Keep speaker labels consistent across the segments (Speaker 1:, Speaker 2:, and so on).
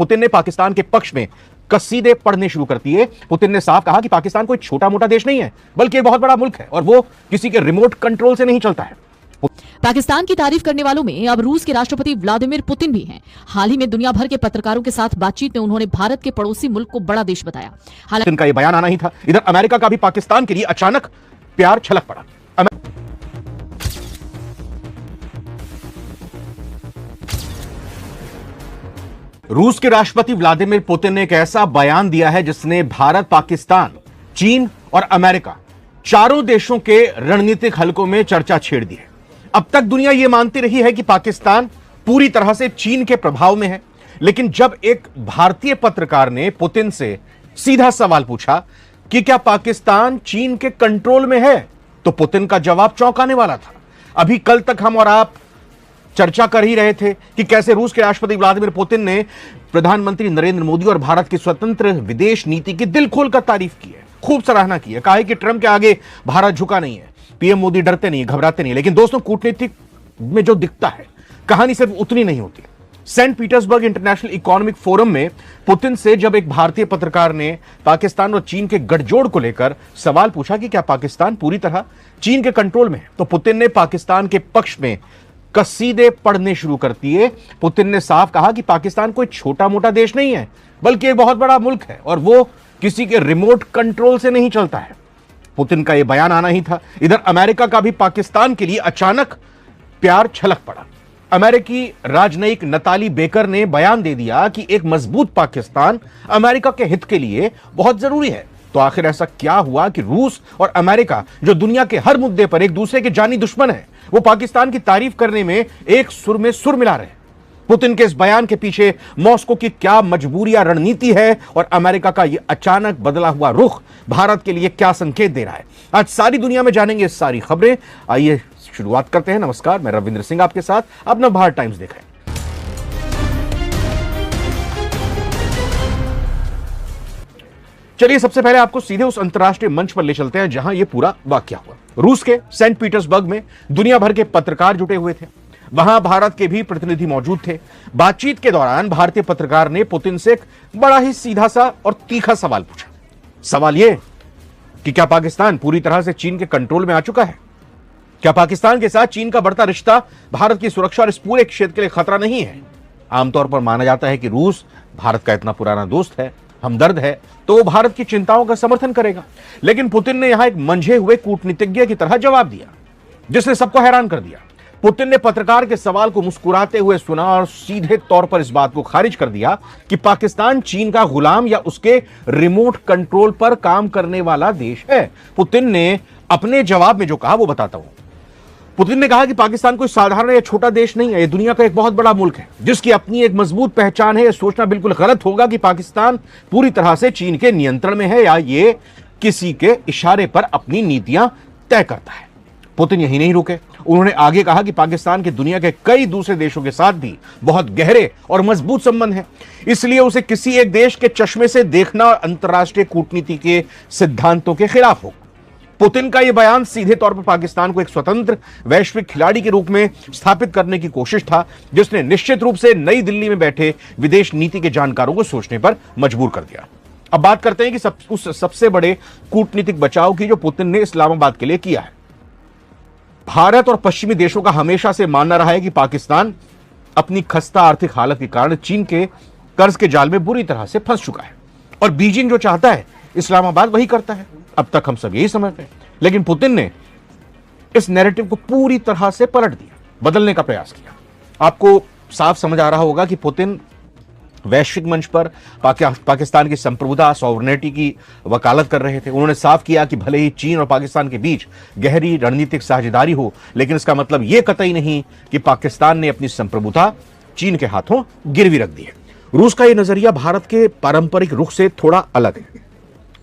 Speaker 1: Putin ने पाकिस्तान के पक्ष में कसीदे पढ़ने शुरू कर दिए। पुतिन ने साफ कहा कि पाकिस्तान कोई छोटा मोटा देश नहीं है, बल्कि एक बहुत बड़ा मुल्क है और वो किसी के रिमोट कंट्रोल से नहीं चलता है।
Speaker 2: पाकिस्तान की तारीफ करने वालों में अब रूस के राष्ट्रपति व्लादिमीर पुतिन भी हैं। हाल ही में दुनिया भर के पत्रकारों के साथ बातचीत में उन्होंने भारत के पड़ोसी मुल्क को बड़ा देश बताया। हालांकि
Speaker 1: पुतिन का यह बयान आना ही था। इधर अमेरिका का भी पाकिस्तान के लिए अचानक प्यार छलक पड़ा। रूस के राष्ट्रपति व्लादिमीर पुतिन ने एक ऐसा बयान दिया है जिसने भारत, पाकिस्तान, चीन और अमेरिका चारों देशों के रणनीतिक हलकों में चर्चा छेड़ दी है। अब तक दुनिया यह मानती रही है कि पाकिस्तान पूरी तरह से चीन के प्रभाव में है, लेकिन जब एक भारतीय पत्रकार ने पुतिन से सीधा सवाल पूछा कि क्या पाकिस्तान चीन के कंट्रोल में है, तो पुतिन का जवाब चौंकाने वाला था। अभी कल तक हम और आप चर्चा कर ही रहे थे कि कैसे रूस के राष्ट्रपति व्लादिमीर पुतिन ने प्रधानमंत्री नरेंद्र मोदी और भारत की स्वतंत्र विदेश नीति की दिल खोलकर तारीफ की है, खूब सराहना की है। कहा है कि ट्रंप के आगे भारत झुका नहीं है, पीएम मोदी डरते नहीं, घबराते नहीं। लेकिन दोस्तों, कूटनीतिक में जो दिखता है, कहानी सिर्फ उतनी नहीं होती। Saint Petersburg international economic forum में पुतिन से जब एक भारतीय पत्रकार ने पाकिस्तान और चीन के गठजोड़ को लेकर सवाल पूछा कि क्या पाकिस्तान पूरी तरह चीन के कंट्रोल में है, तो पुतिन ने पाकिस्तान के पक्ष में कसीदे पढ़ने शुरू कर दिए। पुतिन ने साफ कहा कि पाकिस्तान कोई छोटा मोटा देश नहीं है, बल्कि एक बहुत बड़ा मुल्क है और वो किसी के रिमोट कंट्रोल से नहीं चलता है। पुतिन का यह बयान आना ही था। इधर अमेरिका का भी पाकिस्तान के लिए अचानक प्यार छलक पड़ा। अमेरिकी राजनयिक नताली बेकर ने बयान दे दिया कि एक मजबूत पाकिस्तान अमेरिका के हित के लिए बहुत जरूरी है। तो आखिर ऐसा क्या हुआ कि रूस और अमेरिका, जो दुनिया के हर मुद्दे पर एक दूसरे के जानी दुश्मन है, वो पाकिस्तान की तारीफ करने में एक सुर में सुर मिला रहे हैं? पुतिन के इस बयान के पीछे मॉस्को की क्या मजबूरी या रणनीति है और अमेरिका का यह अचानक बदला हुआ रुख भारत के लिए क्या संकेत दे रहा है? आज सारी दुनिया में जानेंगे इस सारी खबरें। आइए शुरुआत करते हैं। नमस्कार, मैं रविंद्र सिंह आपके साथ। अब नवभारत टाइम्स देख रहे हैं। चलिए सबसे पहले आपको सीधे उस अंतर्राष्ट्रीय मंच पर ले चलते हैं जहां यह पूरा वाकया हुआ। रूस के सेंट पीटर्सबर्ग में दुनिया भर के पत्रकार जुटे हुए थे। वहां भारत के भी प्रतिनिधि मौजूद थे। बातचीत के दौरान भारतीय पत्रकार ने पुतिन से एक बड़ा ही सीधा सा और तीखा सवाल पूछा। सवाल यह कि क्या पाकिस्तान पूरी तरह से चीन के कंट्रोल में आ चुका है? क्या पाकिस्तान के साथ चीन का बढ़ता रिश्ता भारत की सुरक्षा और इस पूरे क्षेत्र के लिए खतरा नहीं है? आमतौर पर माना जाता है कि रूस भारत का इतना पुराना दोस्त है, हमदर्द है, तो वो भारत की चिंताओं का समर्थन करेगा। लेकिन पुतिन ने यहां एक मंझे हुए कूटनीतिज्ञ की तरह जवाब दिया, जिसने सबको हैरान कर दिया। पुतिन ने पत्रकार के सवाल को मुस्कुराते हुए सुना और सीधे तौर पर इस बात को खारिज कर दिया कि पाकिस्तान चीन का गुलाम या उसके रिमोट कंट्रोल पर काम करने वाला देश है। पुतिन ने अपने जवाब में जो कहा वो बताता हूं। पुतिन ने कहा कि पाकिस्तान कोई साधारण या छोटा देश नहीं है, यह दुनिया का एक बहुत बड़ा मुल्क है जिसकी अपनी एक मजबूत पहचान है। यह सोचना बिल्कुल गलत होगा कि पाकिस्तान पूरी तरह से चीन के नियंत्रण में है या ये किसी के इशारे पर अपनी नीतियां तय करता है। पुतिन यही नहीं रुके, उन्होंने आगे कहा कि पाकिस्तान के दुनिया के कई दूसरे देशों के साथ भी बहुत गहरे और मजबूत संबंध हैं, इसलिए उसे किसी एक देश के चश्मे से देखना अंतर्राष्ट्रीय कूटनीति के सिद्धांतों के खिलाफ होगा। पुतिन का यह बयान सीधे तौर पर पाकिस्तान को एक स्वतंत्र वैश्विक खिलाड़ी के रूप में स्थापित करने की कोशिश था, जिसने निश्चित रूप से नई दिल्ली में बैठे विदेश नीति के जानकारों को सोचने पर मजबूर कर दिया। अब बात करते हैं कि उस सबसे बड़े कूटनीतिक बचाव की जो पुतिन ने इस्लामाबाद के लिए किया है। भारत और पश्चिमी देशों का हमेशा से मानना रहा है कि पाकिस्तान अपनी खस्ता आर्थिक हालत के कारण चीन के कर्ज के जाल में बुरी तरह से फंस चुका है और बीजिंग जो चाहता है इस्लामाबाद वही करता है। अब तक हम सब यही समझते हैं, लेकिन पुतिन ने इस नैरेटिव को पूरी तरह से पलट दिया, बदलने का प्रयास किया। आपको साफ समझ आ रहा होगा कि पुतिन वैश्विक मंच पर पाकिस्तान की संप्रभुता, सॉवरेनिटी की वकालत कर रहे थे। उन्होंने साफ किया कि भले ही चीन और पाकिस्तान के बीच गहरी रणनीतिक साझेदारी हो, लेकिन इसका मतलब यह कतई नहीं कि पाकिस्तान ने अपनी संप्रभुता चीन के हाथों गिरवी रख दी है। रूस का यह नजरिया भारत के पारंपरिक रुख से थोड़ा अलग है,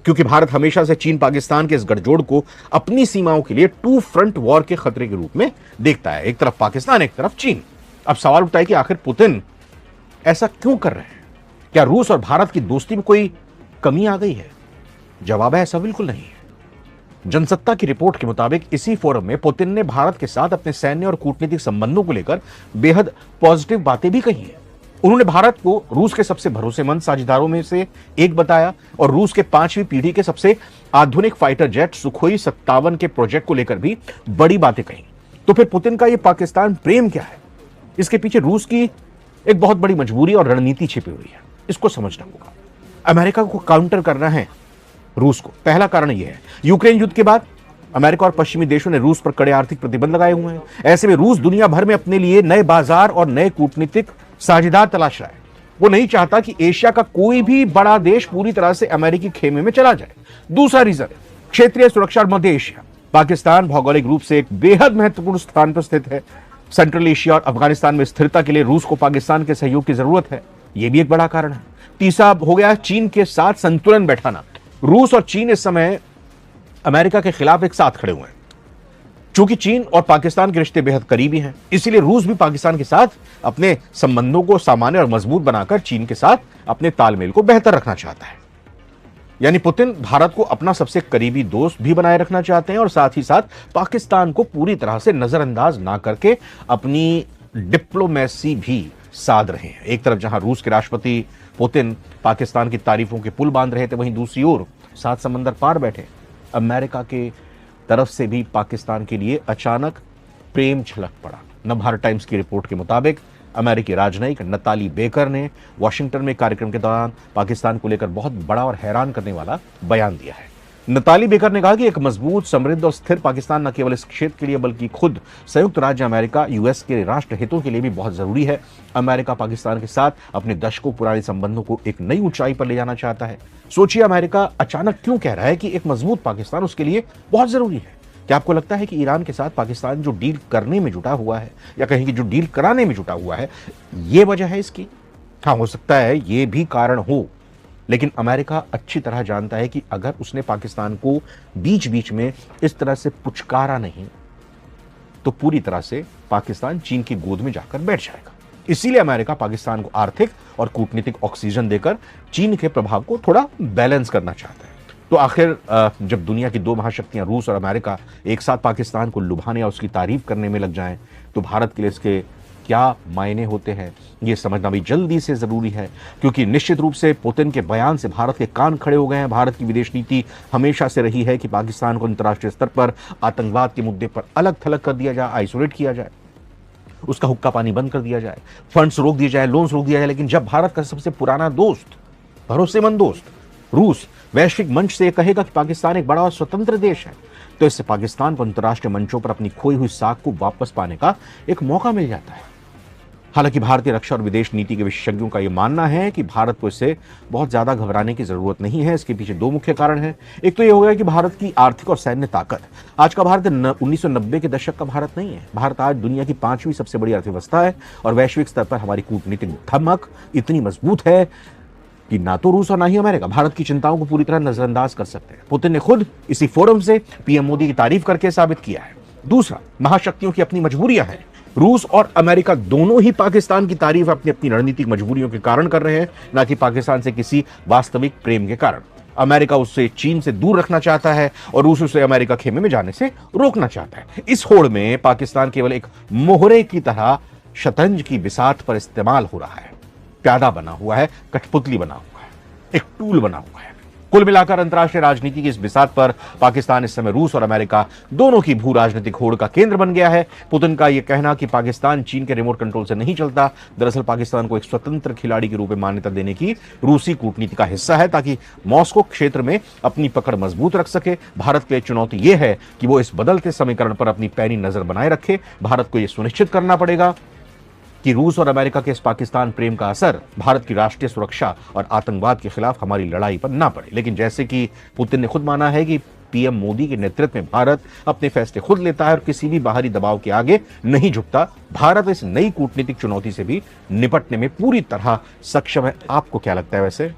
Speaker 1: क्योंकि भारत हमेशा से चीन पाकिस्तान के इस गठजोड़ को अपनी सीमाओं के लिए टू फ्रंट वॉर के खतरे के रूप में देखता है, एक तरफ पाकिस्तान, एक तरफ चीन। अब सवाल उठता है कि आखिर पुतिन ऐसा क्यों कर रहे हैं? क्या रूस और भारत की दोस्ती में कोई कमी आ गई है? जवाब है ऐसा बिल्कुल नहीं है। जनसत्ता की रिपोर्ट के मुताबिक इसी फोरम में पुतिन ने भारत के साथ अपने सैन्य और कूटनीतिक संबंधों को लेकर बेहद पॉजिटिव बातें भी कही हैं। उन्होंने भारत को रूस के सबसे भरोसेमंद साझेदारों में से एक बताया और रूस के 5वीं पीढ़ी के सबसे आधुनिक फाइटर जेट सुखोई 57 के प्रोजेक्ट को लेकर भी बड़ी बातें कही। तो फिर पुतिन का यह पाकिस्तान प्रेम क्या है? इसके पीछे रूस की एक बहुत बड़ी मजबूरी और रणनीति छिपी हुई है, इसको समझना होगा। अमेरिका को काउंटर करना है रूस को। पहला कारण यह है, यूक्रेन युद्ध के बाद अमेरिका और पश्चिमी देशों ने रूस पर कड़े आर्थिक प्रतिबंध लगाए हुए हैं। ऐसे में रूस दुनिया भर में अपने लिए नए बाजार और नए कूटनीतिक साझेदार तलाश रहा है। वो नहीं चाहता कि एशिया का कोई भी बड़ा देश पूरी तरह से अमेरिकी खेमे में चला जाए। दूसरा रीजन, क्षेत्रीय सुरक्षा और मध्य एशिया। पाकिस्तान भौगोलिक रूप से एक बेहद महत्वपूर्ण स्थान पर स्थित है। सेंट्रल एशिया और अफगानिस्तान में स्थिरता के लिए रूस को पाकिस्तान के सहयोग की जरूरत है, यह भी एक बड़ा कारण है। तीसरा हो गया चीन के साथ संतुलन बैठाना। रूस और चीन इस समय अमेरिका के खिलाफ एक साथ खड़े हुए हैं। चूंकि चीन और पाकिस्तान के रिश्ते बेहद करीबी हैं, इसीलिए रूस भी पाकिस्तान के साथ अपने संबंधों को सामान्य और मजबूत बनाकर चीन के साथ अपने तालमेल को बेहतर रखना चाहता है। यानी पुतिन भारत को अपना सबसे करीबी दोस्त भी बनाए रखना चाहते हैं और साथ ही साथ पाकिस्तान को पूरी तरह से नजरअंदाज ना करके अपनी डिप्लोमेसी भी साध रहे हैं। एक तरफ जहां रूस के राष्ट्रपति पुतिन पाकिस्तान की तारीफों के पुल बांध रहे थे, वहीं दूसरी ओर 7 समंदर पार बैठे अमेरिका के तरफ से भी पाकिस्तान के लिए अचानक प्रेम छलक पड़ा। नवभारत टाइम्स की रिपोर्ट के मुताबिक अमेरिकी राजनयिक नताली बेकर ने वॉशिंगटन में कार्यक्रम के दौरान पाकिस्तान को लेकर बहुत बड़ा और हैरान करने वाला बयान दिया है। नताली बेकर ने कहा कि एक मजबूत, समृद्ध और स्थिर पाकिस्तान न केवल इस क्षेत्र के लिए बल्कि खुद संयुक्त राज्य अमेरिका यूएस के राष्ट्र हितों के लिए भी बहुत जरूरी है। अमेरिका पाकिस्तान के साथ अपने दशकों पुराने संबंधों को एक नई ऊंचाई पर ले जाना चाहता है। सोचिए, अमेरिका अचानक क्यों कह रहा है कि एक मजबूत पाकिस्तान उसके लिए बहुत जरूरी है। क्या आपको लगता है कि ईरान के साथ पाकिस्तान जो डील करने में जुटा हुआ है, या कहीं की जो डील कराने में जुटा हुआ है, यह वजह है इसकी? हाँ, हो सकता है ये भी कारण हो, लेकिन अमेरिका अच्छी तरह जानता है कि अगर उसने पाकिस्तान को बीच बीच में इस तरह से पुचकारा नहीं तो पूरी तरह से पाकिस्तान चीन की गोद में जाकर बैठ जाएगा। इसीलिए अमेरिका पाकिस्तान को आर्थिक और कूटनीतिक ऑक्सीजन देकर चीन के प्रभाव को थोड़ा बैलेंस करना चाहता है। तो आखिर जब दुनिया की 2 महाशक्तियां रूस और अमेरिका एक साथ पाकिस्तान को लुभाने और उसकी तारीफ करने में लग जाएं, तो भारत के लिए इसके क्या मायने होते हैं, यह समझना भी जल्दी से जरूरी है। क्योंकि निश्चित रूप से पुतिन के बयान से भारत के कान खड़े हो गए हैं। भारत की विदेश नीति हमेशा से रही है कि पाकिस्तान को अंतर्राष्ट्रीय स्तर पर आतंकवाद के मुद्दे पर अलग थलग कर दिया जाए, आइसोलेट किया जाए, उसका हुक्का पानी बंद कर दिया जाए, फंड्स रोक दिए जाए, लोन्स रोक दिया जाए। लेकिन जब भारत का सबसे पुराना दोस्त, भरोसेमंद दोस्त रूस वैश्विक मंच से कहेगा कि पाकिस्तान एक बड़ा और स्वतंत्र देश है, तो इससे पाकिस्तान को अंतर्राष्ट्रीय मंचों पर अपनी खोई हुई साख को वापस पाने का एक मौका मिल जाता है। हालांकि भारतीय रक्षा और विदेश नीति के विशेषज्ञों का यह मानना है कि भारत को इससे बहुत ज्यादा घबराने की जरूरत नहीं है। इसके पीछे 2 मुख्य कारण हैं। एक तो यह हो गया कि भारत की आर्थिक और सैन्य ताकत, आज का भारत 1990 के दशक का भारत नहीं है। भारत आज दुनिया की 5वीं सबसे बड़ी अर्थव्यवस्था है और वैश्विक स्तर पर हमारी कूटनीतिक धमक इतनी मजबूत है कि ना तो रूस और ना ही अमेरिका भारत की चिंताओं को पूरी तरह नजरअंदाज कर सकते हैं। पुतिन ने खुद इसी फोरम से पीएम मोदी की तारीफ करके साबित किया है। दूसरा, महाशक्तियों की अपनी मजबूरियां हैं। रूस और अमेरिका दोनों ही पाकिस्तान की तारीफ अपनी अपनी रणनीतिक मजबूरियों के कारण कर रहे हैं, ना कि पाकिस्तान से किसी वास्तविक प्रेम के कारण। अमेरिका उससे चीन से दूर रखना चाहता है और रूस उसे अमेरिका खेमे में जाने से रोकना चाहता है। इस होड़ में पाकिस्तान केवल एक मोहरे की तरह शतरंज की बिसात पर इस्तेमाल हो रहा है, प्यादा बना हुआ है, कठपुतली बना हुआ है, एक टूल बना हुआ है। कुल मिलाकर अंतर्राष्ट्रीय राजनीति की इस बिसात पर पाकिस्तान इस समय रूस और अमेरिका दोनों की भू राजनीतिक होड़ का केंद्र बन गया है। पुतिन का यह कहना कि पाकिस्तान चीन के रिमोट कंट्रोल से नहीं चलता, दरअसल पाकिस्तान को एक स्वतंत्र खिलाड़ी के रूप में मान्यता देने की रूसी कूटनीति का हिस्सा है, ताकि मॉस्को क्षेत्र में अपनी पकड़ मजबूत रख सके। भारत के लिए चुनौती यह है कि वो इस बदलते समीकरण पर अपनी पैनी नजर बनाए रखे। भारत को यह सुनिश्चित करना पड़ेगा कि रूस और अमेरिका के इस पाकिस्तान प्रेम का असर भारत की राष्ट्रीय सुरक्षा और आतंकवाद के खिलाफ हमारी लड़ाई पर ना पड़े। लेकिन जैसे कि पुतिन ने खुद माना है कि पीएम मोदी के नेतृत्व में भारत अपने फैसले खुद लेता है और किसी भी बाहरी दबाव के आगे नहीं झुकता, भारत इस नई कूटनीतिक चुनौती से भी निपटने में पूरी तरह सक्षम है। आपको क्या लगता है वैसे?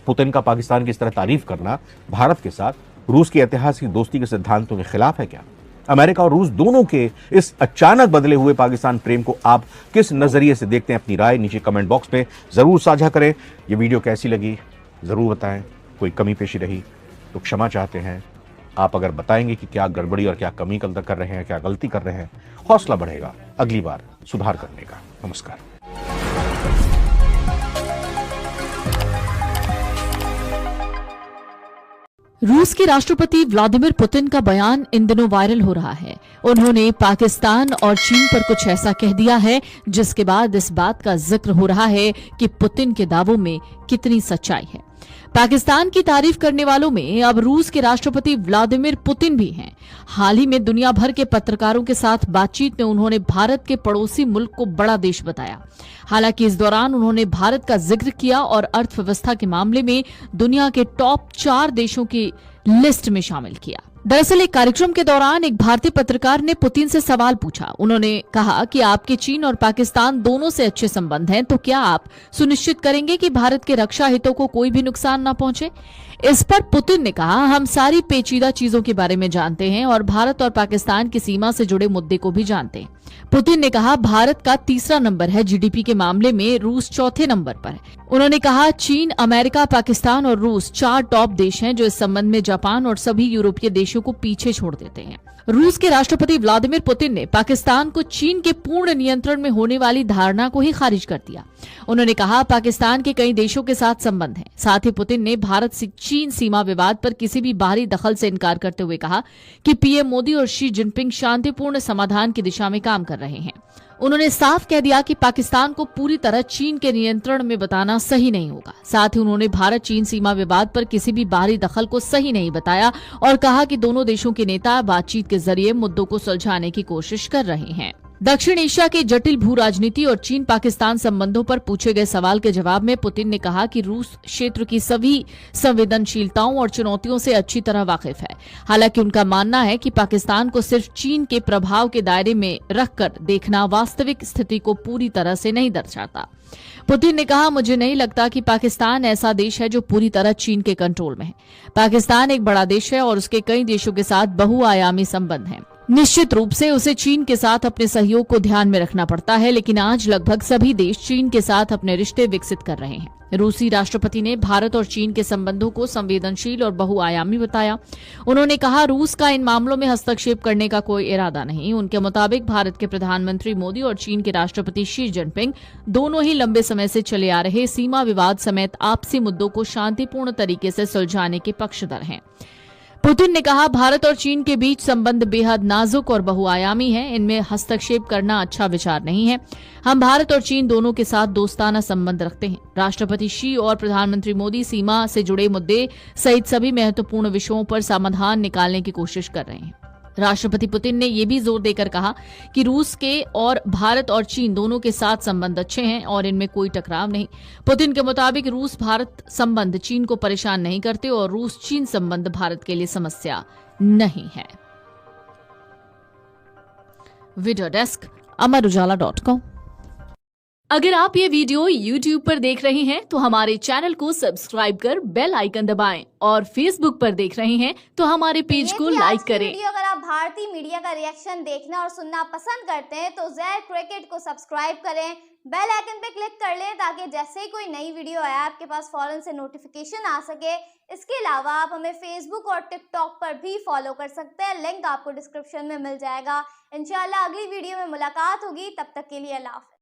Speaker 1: पुतिन का पाकिस्तान की इस तरह तारीफ करना भारत के साथ रूस की ऐतिहासिक दोस्ती के सिद्धांतों के खिलाफ है क्या? अमेरिका और रूस दोनों के इस अचानक बदले हुए पाकिस्तान प्रेम को आप किस नजरिए से देखते हैं? अपनी राय नीचे कमेंट बॉक्स में जरूर साझा करें। ये वीडियो कैसी लगी जरूर बताएं। कोई कमी पेशी रही तो क्षमा चाहते हैं। आप अगर बताएंगे कि क्या गड़बड़ी और क्या कमी कर रहे हैं, क्या गलती कर रहे हैं, हौसला बढ़ेगा अगली बार सुधार करने का। नमस्कार।
Speaker 2: रूस के राष्ट्रपति व्लादिमीर पुतिन का बयान इन दिनों वायरल हो रहा है। उन्होंने पाकिस्तान और चीन पर कुछ ऐसा कह दिया है जिसके बाद इस बात का जिक्र हो रहा है कि पुतिन के दावों में कितनी सच्चाई है। पाकिस्तान की तारीफ करने वालों में अब रूस के राष्ट्रपति व्लादिमीर पुतिन भी हैं। हाल ही में दुनिया भर के पत्रकारों के साथ बातचीत में उन्होंने भारत के पड़ोसी मुल्क को बड़ा देश बताया। हालांकि इस दौरान उन्होंने भारत का जिक्र किया और अर्थव्यवस्था के मामले में दुनिया के टॉप 4 देशों की लिस्ट में शामिल किया। दरअसल एक कार्यक्रम के दौरान एक भारतीय पत्रकार ने पुतिन से सवाल पूछा। उन्होंने कहा कि आपके चीन और पाकिस्तान दोनों से अच्छे संबंध हैं, तो क्या आप सुनिश्चित करेंगे कि भारत के रक्षा हितों को कोई भी नुकसान न पहुंचे? इस पर पुतिन ने कहा, हम सारी पेचीदा चीजों के बारे में जानते हैं और भारत और पाकिस्तान की सीमा से जुड़े मुद्दे को भी जानते हैं। पुतिन ने कहा, भारत का 3रा नंबर है, जीडीपी के मामले में रूस 4थे नंबर पर है। उन्होंने कहा, चीन, अमेरिका, पाकिस्तान और रूस 4 टॉप देश हैं जो इस संबंध में जापान और सभी यूरोपीय देशों को पीछे छोड़ देते हैं। रूस के राष्ट्रपति व्लादिमीर पुतिन ने पाकिस्तान को चीन के पूर्ण नियंत्रण में होने वाली धारणा को ही खारिज कर दिया। उन्होंने कहा, पाकिस्तान के कई देशों के साथ संबंध है। साथ ही पुतिन ने भारत से चीन सीमा विवाद पर किसी भी बाहरी दखल से इनकार करते हुए कहा कि पीएम मोदी और शी जिनपिंग शांतिपूर्ण समाधान की दिशा में काम कर रहे हैं। उन्होंने साफ कह दिया कि पाकिस्तान को पूरी तरह चीन के नियंत्रण में बताना सही नहीं होगा। साथ ही उन्होंने भारत चीन सीमा विवाद पर किसी भी बाहरी दखल को सही नहीं बताया और कहा कि दोनों देशों के नेता बातचीत के जरिए मुद्दों को सुलझाने की कोशिश कर रहे हैं। दक्षिण एशिया के जटिल भू राजनीति और चीन पाकिस्तान संबंधों पर पूछे गए सवाल के जवाब में पुतिन ने कहा कि रूस क्षेत्र की सभी संवेदनशीलताओं और चुनौतियों से अच्छी तरह वाकिफ है। हालांकि उनका मानना है कि पाकिस्तान को सिर्फ चीन के प्रभाव के दायरे में रखकर देखना वास्तविक स्थिति को पूरी तरह से नहीं दर्शाता। पुतिन ने कहा, मुझे नहीं लगता कि पाकिस्तान ऐसा देश है जो पूरी तरह चीन के कंट्रोल में है। पाकिस्तान एक बड़ा देश है और उसके कई देशों के साथ बहुआयामी संबंध हैं। निश्चित रूप से उसे चीन के साथ अपने सहयोग को ध्यान में रखना पड़ता है, लेकिन आज लगभग सभी देश चीन के साथ अपने रिश्ते विकसित कर रहे हैं। रूसी राष्ट्रपति ने भारत और चीन के संबंधों को संवेदनशील और बहुआयामी बताया। उन्होंने कहा, रूस का इन मामलों में हस्तक्षेप करने का कोई इरादा नहीं। उनके मुताबिक भारत के प्रधानमंत्री मोदी और चीन के राष्ट्रपति शी जिनपिंग दोनों ही लंबे समय से चले आ रहे सीमा विवाद समेत आपसी मुद्दों को शांतिपूर्ण तरीके से सुलझाने के पक्षधर हैं। पुतिन ने कहा, भारत और चीन के बीच संबंध बेहद नाजुक और बहुआयामी है। इनमें हस्तक्षेप करना अच्छा विचार नहीं है। हम भारत और चीन दोनों के साथ दोस्ताना संबंध रखते हैं। राष्ट्रपति शी और प्रधानमंत्री मोदी सीमा से जुड़े मुद्दे सहित सभी महत्वपूर्ण विषयों पर समाधान निकालने की कोशिश कर रहे हैं। राष्ट्रपति पुतिन ने यह भी जोर देकर कहा कि रूस के और भारत और चीन दोनों के साथ संबंध अच्छे हैं और इनमें कोई टकराव नहीं। पुतिन के मुताबिक रूस भारत संबंध चीन को परेशान नहीं करते और रूस चीन संबंध भारत के लिए समस्या नहीं है। Video desk amarujala.com। अगर आप ये वीडियो YouTube पर देख रहे हैं तो हमारे चैनल को सब्सक्राइब कर बेल आइकन दबाएं और Facebook पर देख रहे हैं तो हमारे पेज को लाइक करें।
Speaker 3: वीडियो अगर आप भारतीय मीडिया का रिएक्शन देखना और सुनना पसंद करते हैं तो ज़ेड क्रिकेट को सब्सक्राइब करें, बेल आइकन पे क्लिक कर लें ताकि जैसे ही कोई नई वीडियो आए आपके पास फौरन से नोटिफिकेशन आ सके। इसके अलावा आप हमें फेसबुक और टिकटॉक पर भी फॉलो कर सकते हैं, लिंक आपको डिस्क्रिप्शन में मिल जाएगा। इंशाल्लाह अगली वीडियो में मुलाकात होगी, तब तक के लिए अल्लाह हाफ़िज़।